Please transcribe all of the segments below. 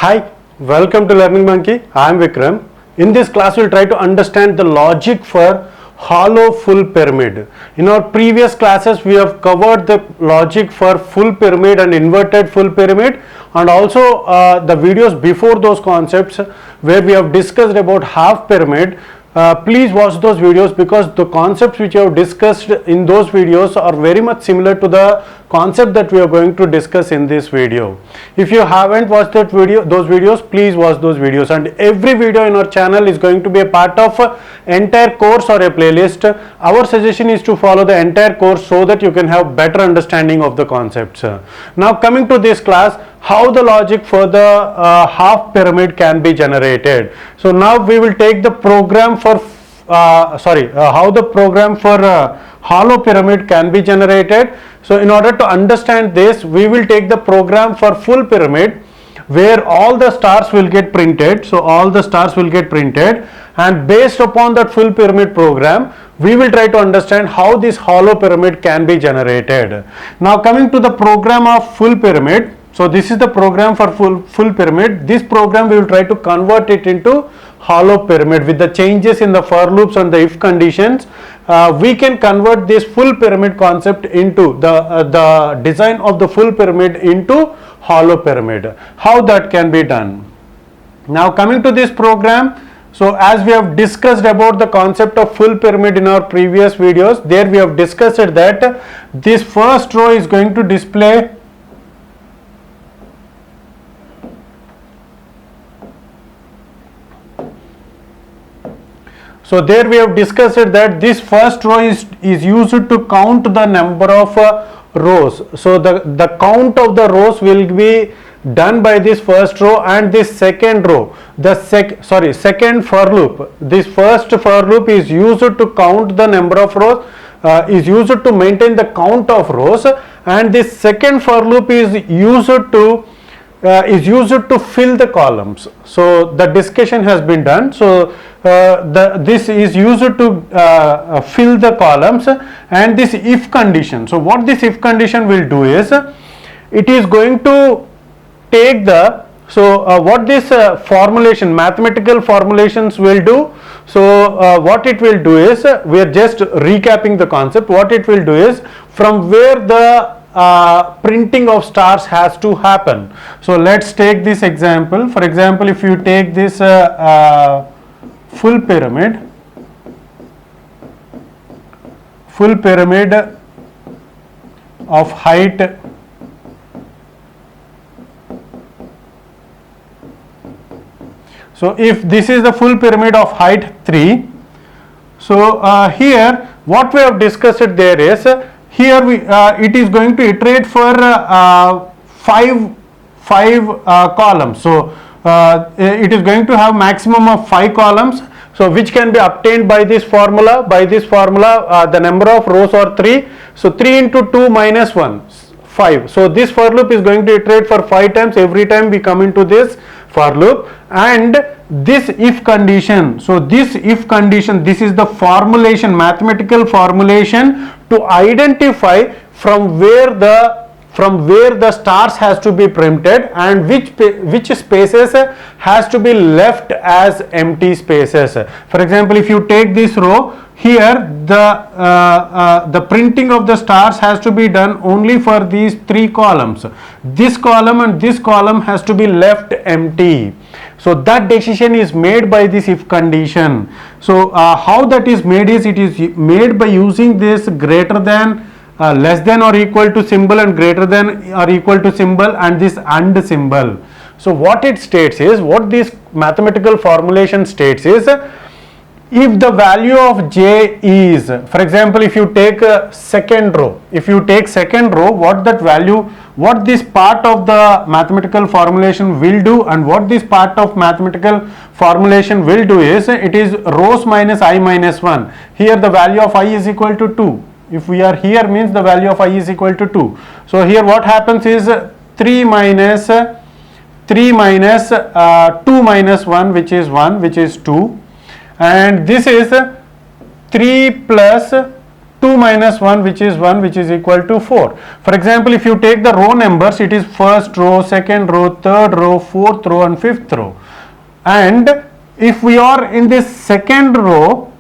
Hi, welcome to Learning Monkey. I am Vikram. In this class, we'll try to understand the logic for hollow full pyramid. In our previous classes, we have covered the logic for full pyramid and inverted full pyramid, and also the videos before those concepts where we have discussed about half pyramid. Please watch those videos because the concepts which I have discussed in those videos are very much similar to the concept that we are going to discuss in this video. If you haven't watched those videos, please watch those videos, and every video in our channel is going to be a part of entire course or a playlist. Our suggestion is to follow the entire course so that you can have better understanding of the concepts. Now coming to this class, how the logic for the half pyramid can be generated. So now we will take the program for how the program for hollow pyramid can be generated. So in order to understand this, we will take the program for full pyramid where all the stars will get printed. So all the stars will get printed, and based upon that full pyramid program, we will try to understand how this hollow pyramid can be generated. Now coming to the program of full pyramid. So this is the program for full pyramid. This program we will try to convert it into hollow pyramid with the changes in the for loops and the if conditions. We can convert this full pyramid concept into the design of the full pyramid into hollow pyramid. How that can be done? Now coming to this program. So as we have discussed about the concept of full pyramid in our previous videos, there we have discussed that this first row is going to display So there we have discussed that this first row is used to count the number of rows. So the count of the rows will be done by this first row, and this second row, second for loop. This first for loop is used to count the number of rows, is used to maintain the count of rows, and this second for loop is used to fill the columns. So the discussion has been done. So this is used to fill the columns, and this if condition. So what this if condition will do is, it is going to take the what this formulation, mathematical formulations will do. So what it will do is, we are just recapping the concept. What it will do is, from where the printing of stars has to happen. So let's take this example. For example, if you take this full pyramid of height So if this is the full pyramid of height 3, so here what we have discussed there is, here it is going to iterate for five columns. So it is going to have maximum of 5 columns. So which can be obtained by this formula. The number of rows are 3. So 3 into 2 minus 1, 5. So this for loop is going to iterate for 5 times every time we come into this for loop. And this if condition, so this if condition, this is the formulation, mathematical formulation to identify from where the stars has to be printed and which spaces has to be left as empty spaces. For example, if you take this row, here the printing of the stars has to be done only for these 3 columns. This column and this column has to be left empty. So that decision is made by this if condition. So how that is made is, it is made by using this greater than, less than or equal to symbol, and greater than or equal to symbol, and this and symbol. So what it states is, what this mathematical formulation states is, if the value of j is, for example, if you take a second row, what this part of the mathematical formulation will do, and what this part of mathematical formulation will do is, it is rows minus I minus 1. Here the value of I is equal to 2. If we are here, means the value of I is equal to 2. So here what happens is 3 minus 2 minus 1, which is 1, which is 2. And this is 3 plus 2 2 minus 1, which is 1, which is equal to 4. For example, if you take the row numbers, it is first row, second row, third row, fourth row and fifth row. And if we are in this second row,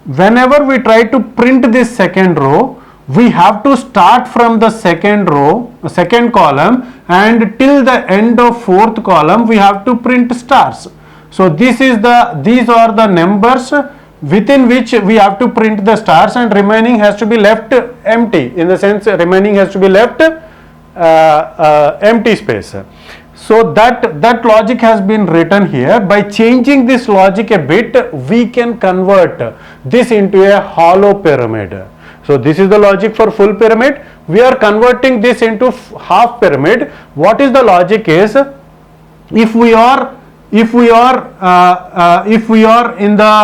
whenever we try to print this second row, we have to start from the second row, second column, and till the end of fourth column we have to print stars. So these are the numbers within which we have to print the stars, and remaining has to be left empty, in the sense remaining has to be left empty space. So that logic has been written here. By changing this logic a bit, we can convert this into a hollow pyramid. So this is the logic for full pyramid. We are converting this into half pyramid. What is the logic is, if we are in the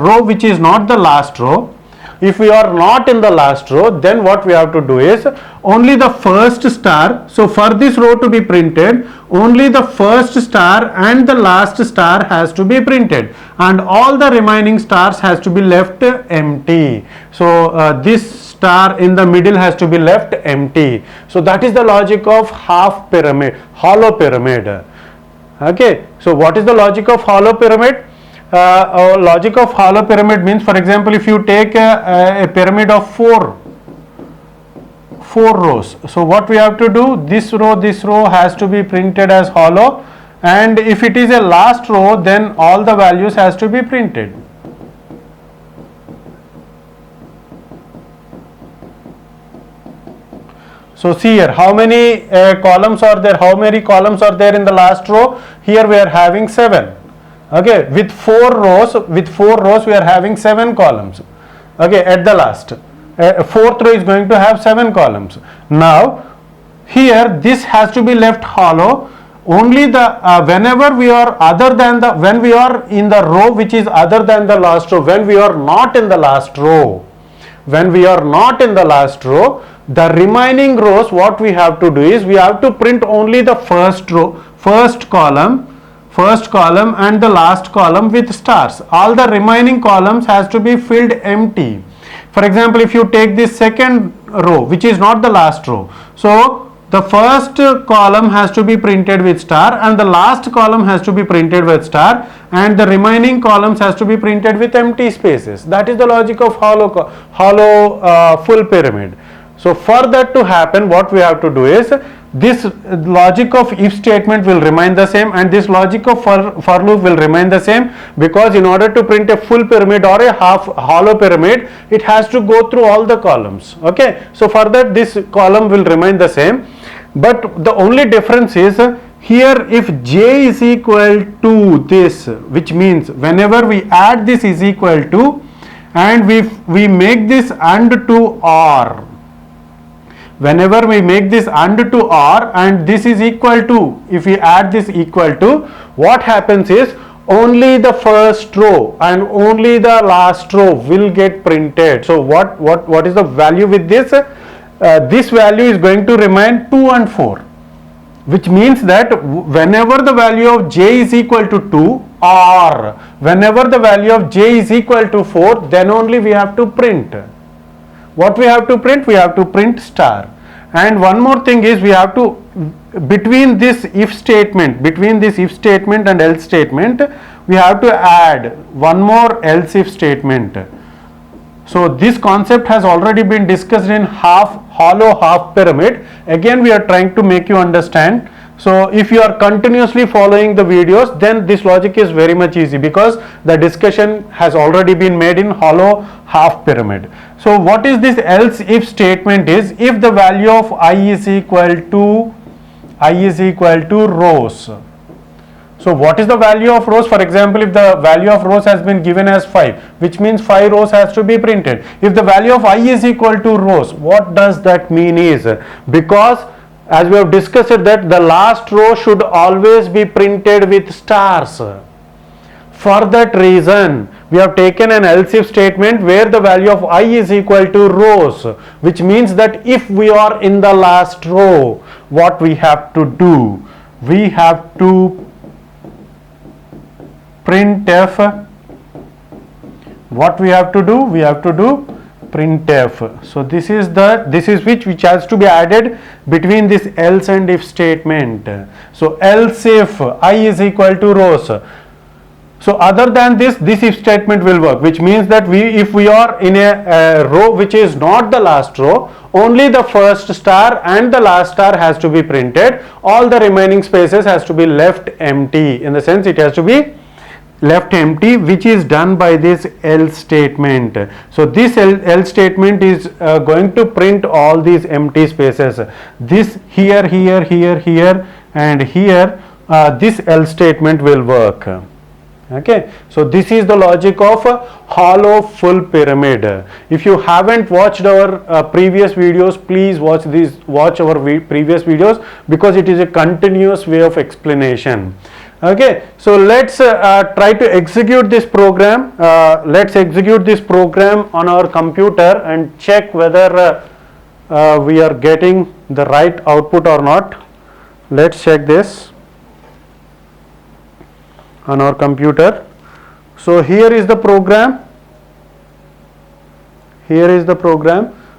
row which is not the last row, if we are not in the last row, then what we have to do is only the first star. So for this row to be printed, only the first star and the last star has to be printed, and all the remaining stars has to be left empty. So this star in the middle has to be left empty. So that is the logic of half pyramid, hollow pyramid. Okay, so what is the logic of hollow pyramid? Logic of hollow pyramid means, for example, if you take a pyramid of four rows, so what we have to do, this row has to be printed as hollow, and if it is a last row, then all the values has to be printed. So see here, how many columns are there? How many columns are there in the last row? Here we are having 7. Okay, with four rows we are having 7 columns. Okay, at the last, fourth row is going to have 7 columns. Now here this has to be left hollow. Only the whenever we are when we are in the row which is other than the last row, when we are not in the last row, the remaining rows, what we have to do is we have to print only the first column and the last column with stars. All the remaining columns has to be filled empty. For example, if you take this second row which is not the last row, so the first column has to be printed with star and the last column has to be printed with star, and the remaining columns has to be printed with empty spaces. That is the logic of hollow full pyramid. So for that to happen, what we have to do is, this logic of if statement will remain the same, and this logic of for loop will remain the same, because in order to print a full pyramid or a half hollow pyramid, it has to go through all the columns. Okay, so for that this column will remain the same, but the only difference is here, if j is equal to this, which means whenever we add this is equal to, and we make this and to or, whenever we make this and to or and this is equal to, if we add this equal to, what happens is only the first row and only the last row will get printed. So what is the value with this? This value is going to remain 2 and 4, which means that whenever the value of j is equal to 2 or whenever the value of j is equal to 4, then only we have to print. What we have to print? We have to print star. And one more thing is, we have to, between this if statement and else statement, we have to add one more else if statement. So this concept has already been discussed in hollow half pyramid. Again we are trying to make you understand. So if you are continuously following the videos, then this logic is very much easy, because the discussion has already been made in hollow half pyramid. So what is this else if statement is, if the value of I is equal to rows. So what is the value of rows? For example, if the value of rows has been given as 5, which means 5 rows has to be printed. If the value of I is equal to rows, what does that mean is, because as we have discussed that the last row should always be printed with stars. For that reason, we have taken an else if statement where the value of I is equal to rows, which means that if we are in the last row, what we have to do? We have to printf. What we have to do? We have to do printf. So this is which has to be added between this else and if statement. So else if I is equal to rows. So other than this if statement will work, which means that if we are in a row which is not the last row, only the first star and the last star has to be printed. All the remaining spaces has to be left empty, in the sense it has to be left empty, which is done by this else statement. So this else statement is going to print all these empty spaces. This here and here, this else statement will work. Okay, so this is the logic of a hollow full pyramid. If you haven't watched our previous videos, please watch our previous videos, because it is a continuous way of explanation. Okay, so let's try to execute this program. Let's execute this program on our computer and check whether we are getting the right output or not. Let's check this on our computer. So here is the program.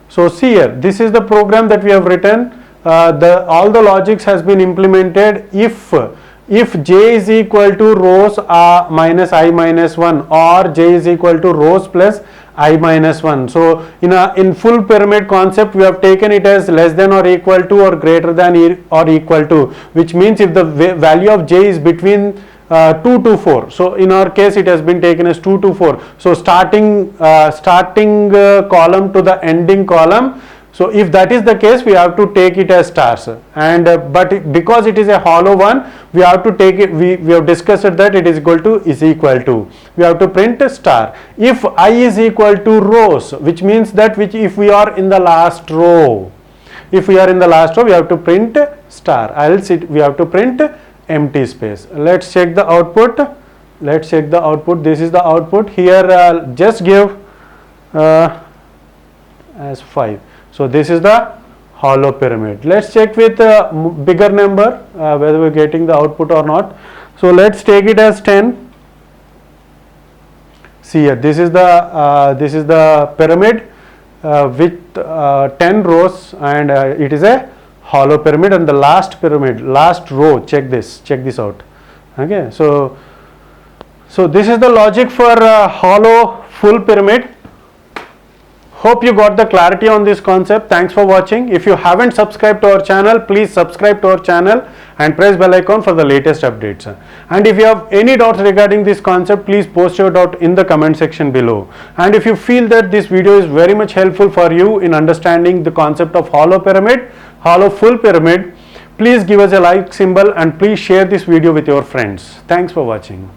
So see here, this is the program that we have written. All the logics has been implemented. If j is equal to rows minus I minus 1, or j is equal to rows plus I minus 1. So in full pyramid concept, we have taken it as less than or equal to or greater than or equal to, which means if the value of j is between 2 to 4. So in our case it has been taken as 2 to 4. So starting column to the ending column. So if that is the case, we have to take it as stars, and but because it is a hollow one, we have to take it, we have discussed that it is equal to, we have to print a star. If I is equal to rows, which means that if we are in the last row, we have to print star, else we have to print empty space. Let's check the output. This is the output. Here just give as 5. So this is the hollow pyramid. Let's check with a bigger number whether we're getting the output or not. So let's take it as 10. See here, this is the pyramid with 10 rows, and it is a hollow pyramid. And the last row, check this out. Okay, so this is the logic for hollow full pyramid. Hope you got the clarity on this concept. Thanks for watching. If you haven't subscribed to our channel, please subscribe to our channel and press bell icon for the latest updates. And if you have any doubts regarding this concept, please post your doubt in the comment section below. And if you feel that this video is very much helpful for you in understanding the concept of hollow full pyramid, please give us a like symbol and please share this video with your friends. Thanks for watching.